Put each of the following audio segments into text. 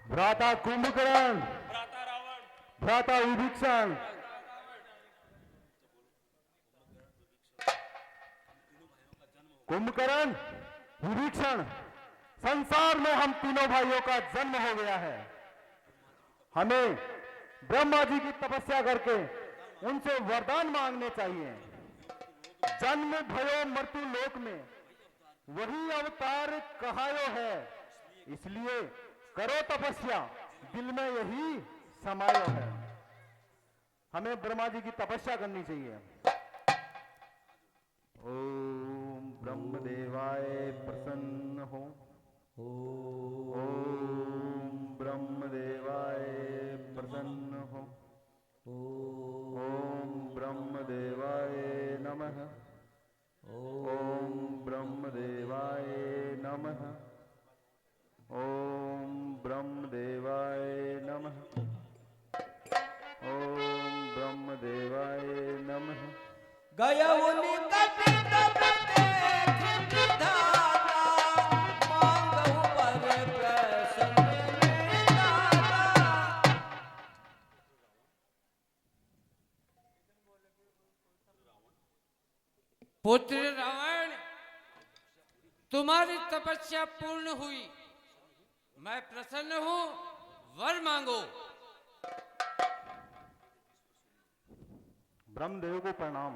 भ्राता कुंभकर्ण, भ्राता रावण, भ्राता विभीषण, कुंभकर्ण, विभीषण, संसार में हम तीनों भाइयों का जन्म हो गया है। हमें ब्रह्मा जी की तपस्या करके उनसे वरदान मांगने चाहिए। जन्म भयो मृत्यु लोक में वही अवतार कहायो है, इसलिए करो तपस्या, दिल में यही समायो है। हमें ब्रह्मा जी की तपस्या करनी चाहिए। ओम ब्रह्मदेवाय प्रसन्न हो। ओम ब्रह्मदेवाय प्रसन्न हो। ओम ब्रह्मदेवाय नमः। ओम ब्रह्मदेवाय नमः। ओम ब्रह्मदेवाय नमः। ओम ब्रह्मदेवाय नमः। गया निकट तब देख विधाता, मांगहु पर प्रसन्न दाता। पुत्र रावण, तुम्हारी तपस्या पूर्ण हुई, मैं प्रसन्न हूं, वर मांगो। ब्रह्मदेव को प्रणाम।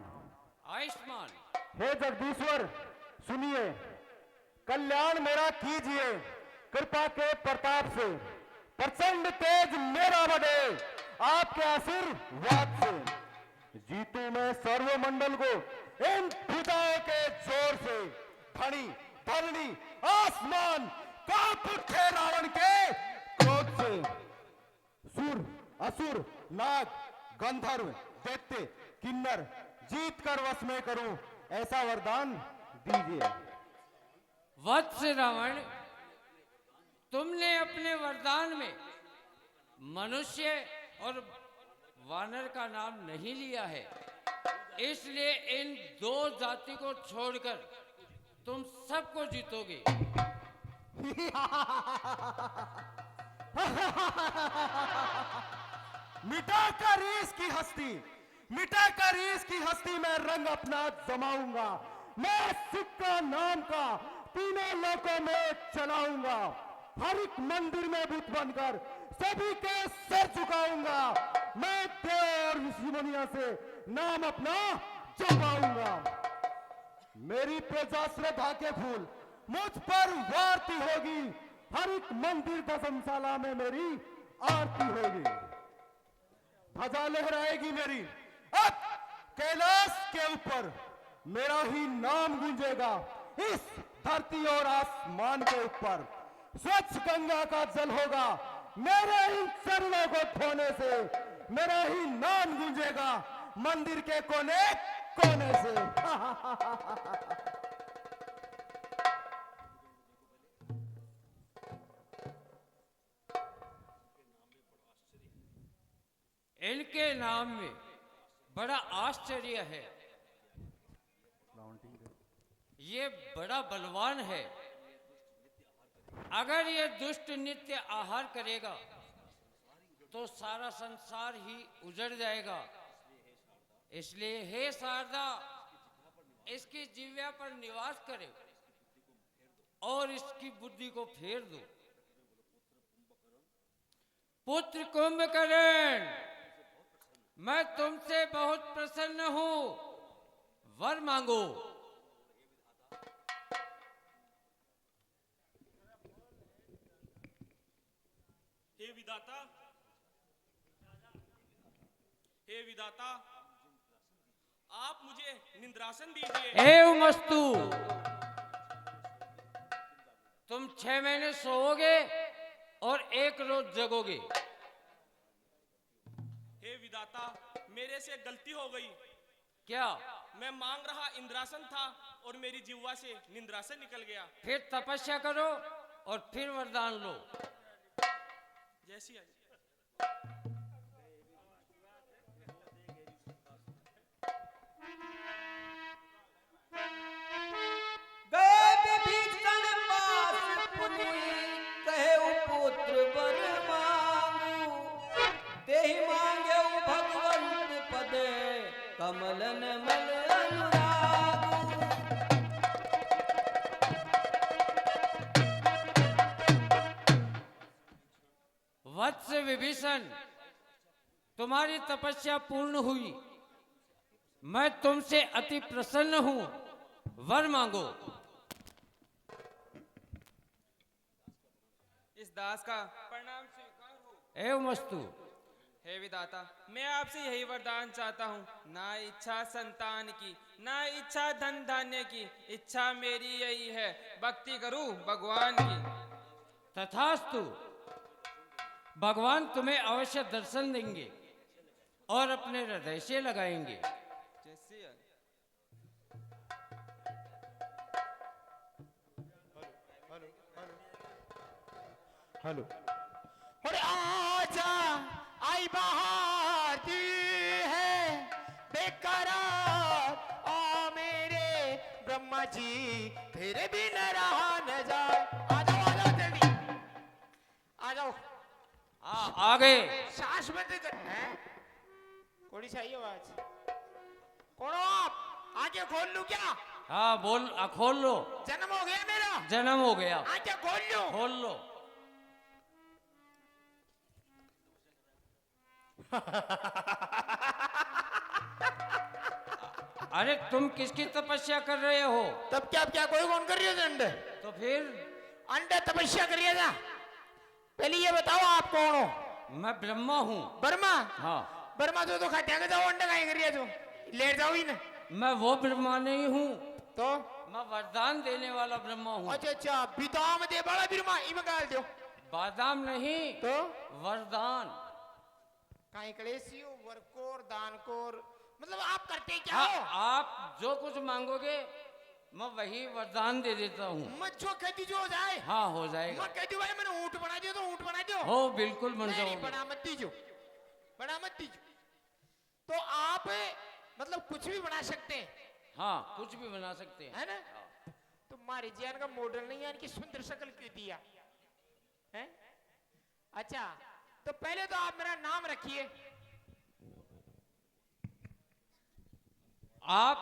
आयुष्मान। हे जगदीश्वर, सुनिए, कल्याण मेरा कीजिए, कृपा के प्रताप से प्रचंड तेज मेरा बढ़े, आपके आशीर्वाद से जीतू मैं सर्वमंडल को इन भुजाओं के जोर से। धनी धरणी आसमान कांप उठे रावण के क्रोध से। सुर असुर नाग गंधर्व दैत्य किन्नर जीत कर वश में करूं, ऐसा वरदान दीजिए। वत्स रावण, तुमने अपने वरदान में मनुष्य और वानर का नाम नहीं लिया है, इसलिए इन दो जाति को छोड़कर तुम सबको जीतोगे। मिटाकर इसकी हस्ती, मिटाकर इसकी हस्ती में रंग अपना जमाऊंगा। मैं सिक्का नाम का तीनों लोकों में चलाऊंगा। हर एक मंदिर में बुत बनकर सभी के सिर झुकाऊंगा। मैं देव और ऋषि मुनियों से नाम अपना जमाऊंगा। मेरी प्रजा श्रद्धा के फूल मुझ पर वारती होगी। हर एक मंदिर धर्मशाला में मेरी आरती होगी। ध्वजा लहराएगी मेरी, अब कैलाश के ऊपर मेरा ही नाम गूंजेगा। इस धरती और आसमान के ऊपर स्वच्छ गंगा का जल होगा। मेरे इन चरणों को धोने से मेरा ही नाम गूंजेगा मंदिर के कोने कोने से। इनके नाम में बड़ा आश्चर्य है। ये बड़ा बलवान है। अगर ये दुष्ट नित्य आहार करेगा तो सारा संसार ही उजड़ जाएगा। इसलिए हे शारदा, इसकी जिह्वा पर निवास करे और इसकी बुद्धि को फेर दो। पुत्र कुंभकर्ण, मैं तुमसे बहुत प्रसन्न हूं, वर मांगो। हे विधाता, हे विधाता, आप मुझे निंद्रासन दीजिए। एवमस्तु, तुम 6 महीने सोओगे और 1 रोज जगोगे। हे विधाता, मेरे से गलती हो गई। क्या? मैं मांग रहा इंद्रासन था और मेरी जिह्वा से निंद्रासन निकल गया। फिर तपस्या करो और फिर वरदान लो। जैसी है। अमलन मल अनुराग। वत्स विभीषण, तुम्हारी तपस्या पूर्ण हुई। मैं तुमसे अति प्रसन्न हूं, वर मांगो। इस दास का प्रणाम स्वीकार हो। एवमस्तु। हे विधाता, मैं आपसे यही वरदान चाहता हूँ, ना इच्छा संतान की, ना इच्छा धन धान्य की, इच्छा मेरी यही है, भक्ति करूँ भगवान की। तथास्तु। भगवान तुम्हें अवश्य दर्शन देंगे और अपने हृदय से लगाएंगे। जैसे हेलो। अरे आजा आई बहार दी है बेकरार, आ मेरे ब्रह्मा जी तेरे बिन रहा न जाए। आ जाओ जल्दी आ जाओ। आ गए। सांस बंद कर। हैं? थोड़ी सही आवाज। कौन हो आप? आंखें खोल लूं क्या? हाँ बोल, खोल लो। जन्म हो गया मेरा, जन्म हो गया। आंखें खोल लूं। खोल लो। अरे तुम किसकी तपस्या कर रहे हो? तब क्या कोई कौन कर रही है अंडे? तो फिर? अंडे तपस्या करिए ना। पहले ये बताओ आप कौन हो? मैं ब्रह्मा हूँ। बर्मा? हाँ। बर्मा तो खटिया के जाओ, अंडे कहीं करिए जो लेट जाओ ही ना। मैं वो ब्रह्मा नहीं हूँ, तो मैं वरदान देने वाला ब्रह्मा हूँ। अच्छा बिदाम दे बड़ा बिरमा इमे गाल दो। बादाम नहीं तो वरदान। कहीं कलेसियो वरकोर दानकोर, मतलब आप करते क्या हाँ, हो? आप जो कुछ मांगोगे मैं वही वरदान दे देता हूँ। मैं जो कहती जो हो जाए। हाँ हो जाएगा। मैं कहती भाई मैंने ऊंट बना दियो तो ऊंट बना दियो। हो बिल्कुल बन नहीं जाओगे। बना मत दीजो, बना मत दीजो। तो आप मतलब कुछ भी बना सकते हैं। हाँ कुछ भी बना सकते हैं, है ना? तो मारी जान का मॉडल नहीं यानी कि सुंदर शक्ल क्यों दिया है? अच्छा तो पहले तो आप मेरा नाम रखिए। आप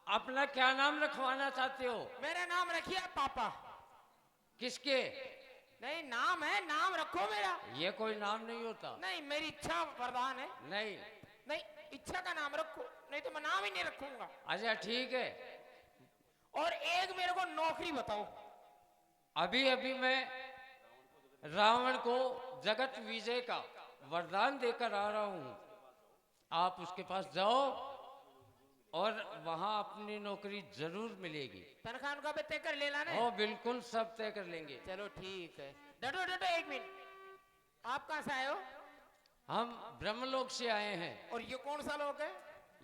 अपना क्या नाम रखवाना चाहते हो? मेरा नाम रखिए पापा। किसके? नहीं नाम है, नाम रखो मेरा। ये कोई नाम नहीं होता। नहीं मेरी इच्छा वरदान है। नहीं। नहीं इच्छा का नाम रखो, नहीं तो मैं नाम ही नहीं रखूंगा। अच्छा ठीक है। और एक मेरे को नौकरी बताओ। अभी अभी मैं रावण को जगत विजय का वरदान देकर आ रहा हूँ। आप उसके पास जाओ और वहां अपनी नौकरी जरूर मिलेगी। तनख्वाह उनका भी तय कर लेना ना। ओ बिल्कुल सब तय कर लेंगे। चलो ठीक है। डटो डटो एक मिनट। आप कहाँ से आए हो? हम ब्रह्मलोक से आए हैं। और ये कौन सा लोग है?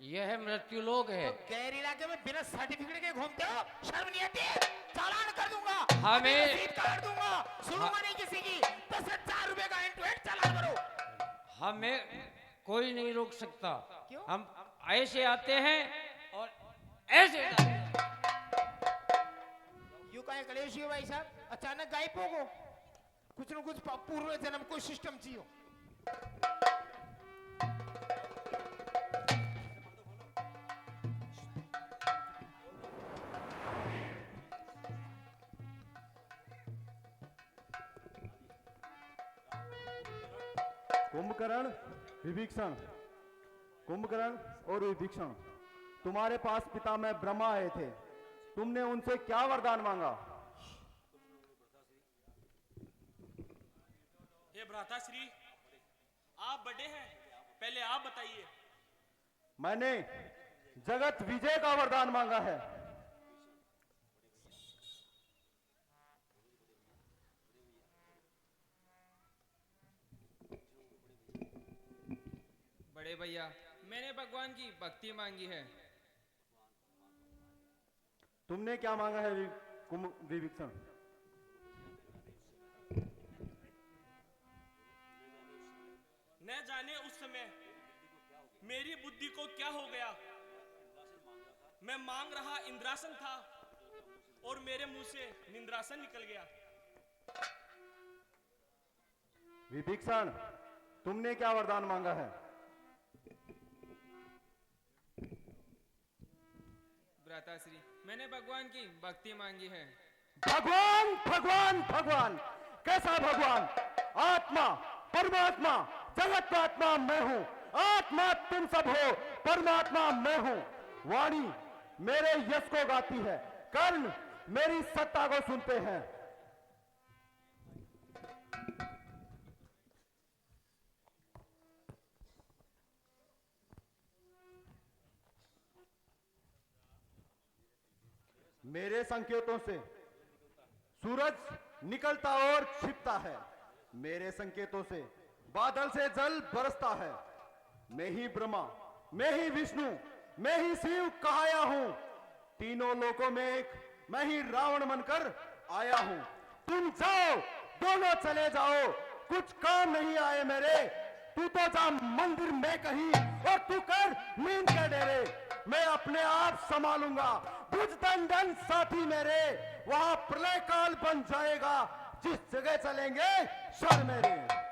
यह है मृत्युलोक है। तो गैर इलाके में बिना सर्टिफिकेट के घूमते हो, शर्म नहीं आती है? चालान कर दूंगा, हमें रसीद काट दूंगा, सुनूंगा नहीं किसी की। 10,000 रुपए का एंड टू एंड चालान करो। हमें कोई नहीं रोक सकता। क्यों? हम ऐसे आते हैं और ऐसे जाते हैं। यू कहे कलेश भाई साहब अचानक गायब हो गो? कुछ न कुछ पूर्व जन्म को सिस्टम चाहिए। कुंभकर्ण विभीषण, कुंभकर्ण और विभीषण, तुम्हारे पास पितामह ब्रह्मा आए थे। तुमने उनसे क्या वरदान मांगा? हे भ्राताश्री, आप बड़े हैं, पहले आप बताइए। मैंने जगत विजय का वरदान मांगा है। बड़े भैया, मैंने भगवान की भक्ति मांगी है। तुमने क्या मांगा है विभीषण? न जाने उस समय मेरी बुद्धि को क्या हो गया। मैं मांग रहा इंद्रासन था और मेरे मुंह से निंद्रासन निकल गया। विभीषण, तुमने क्या वरदान मांगा है? भ्राताश्री, मैंने भगवान की भक्ति मांगी है। भगवान भगवान भगवान, कैसा भगवान? आत्मा, परमात्मा, जगत का आत्मा मैं हूं। आत्मा तुम सब हो, परमात्मा मैं हूं। वाणी मेरे यश को गाती है, कर्ण मेरी सत्ता को सुनते हैं। मेरे संकेतों से सूरज निकलता और छिपता है, मेरे संकेतों से बादल से जल बरसता है। मैं ही ब्रह्मा, मैं ही विष्णु, मैं ही शिव कहाया हूं। तीनों लोकों में एक मैं ही रावण बनकर आया हूं। तुम जाओ, दोनों चले जाओ, कुछ काम नहीं आए मेरे। तू तो जा मंदिर में कहीं और तू कर नींद के डेरे। मैं अपने आप संभालूंगा, बुझ दंडन साथी मेरे। वहां प्रलय काल बन जाएगा, जिस जगह चलेंगे शर मेरे।